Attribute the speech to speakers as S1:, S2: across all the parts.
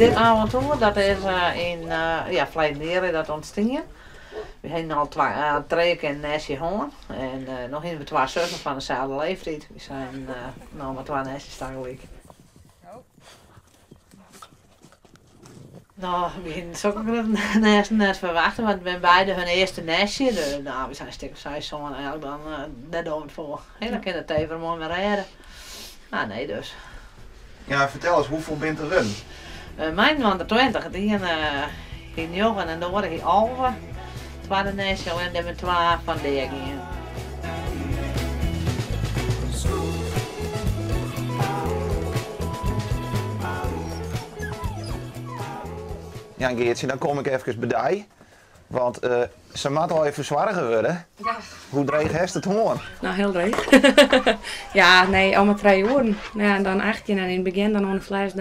S1: Dit avontuur, dat is in verleden jaar dat ontstaan. We hebben al 3 keer een nestje gehad. En nog in we 2 zussen van dezelfde leeftijd. We zijn nog maar 2 nestjes tegelijk. Nou, we hebben zulke nesten net verwachten, want we hebben beide hun eerste nestje. Dus, nou, we zijn een stuk of 6 zo'n eigenlijk dan net over voor. En dan kan het even mooi weer redden. Ah nee dus.
S2: Ja, vertel eens, hoeveel bent er run?
S1: Mijn van de 20, die in Jochen en de andere in Alve. 2 nestje en dan met 2 van Degen.
S2: Ja, Geertje, dan kom ik even bij die. Want ze moet al even zwaarder worden.
S3: Ja.
S2: Hoe dreig is het hoorn?
S3: Nou, heel dreig. Ja, nee, allemaal 3 uren. Nou ja, en dan 18 en in het begin dan een fles,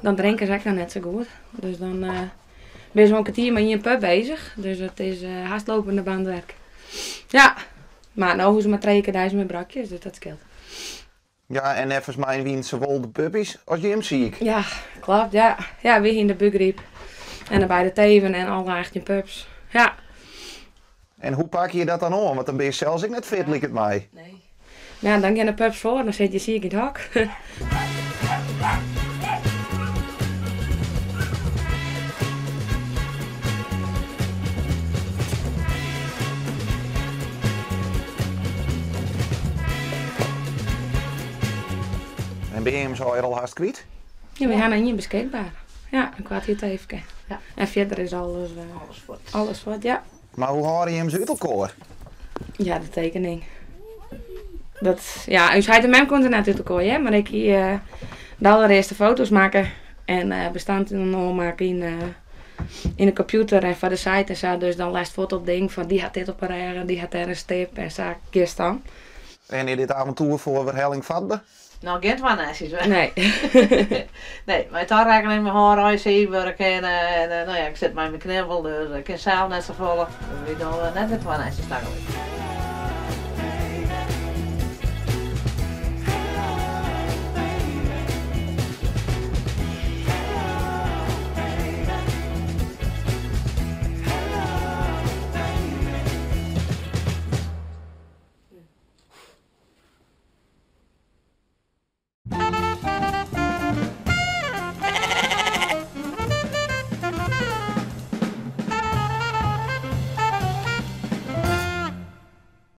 S3: dan drinken ze echt nog net zo goed. Dus dan ben je zo'n kwartier met je een pub bezig. Dus het is haastlopende bandwerk. Ja, maar nou hoe ze maar 3 keer 1000 met brakjes, dus dat scheelt.
S2: Ja, en even mijn wien ze wel de puppies als je hem ziek.
S3: Ja, klopt, ja. Ja, weer in de bugriep. En dan bij de teven en alle 18 pubs. Ja.
S2: En hoe pak je dat dan om? Want dan ben je zelfs ik net fit, lijkt het mij.
S3: Nee. Ja, dan gaan de pubs voor, dan zit je ziek in het hok.
S2: En ben je hem zo al haast kwijt?
S3: Ja, we gaan naar je beschikbaar. Ja, een kwartier even.
S1: Ja.
S3: En verder is alles
S1: Alles
S3: wat, ja.
S2: Maar hoe hoor je hem zo uit elkaar?
S3: Ja, de tekening. Dat, ja, dus hij de mem komt er net uit elkaar, hè. Maar ik hier de allereerste foto's maken en bestand dan maken in de computer en van de site en zo. Dus dan lijst foto op ding van die had dit opereren, die had daar een stip en zo kist dan.
S2: En in dit avontuur voor verhelling vatbaar?
S1: Nou, geen 2 nestjes.
S3: Nee.
S1: Nee, maar het had rekening met haar IC werken en nou ja, ik zit met mijn knibbel, dus ik kan zelf net zo volgen. We doen net met 2 nestjes tegelijk.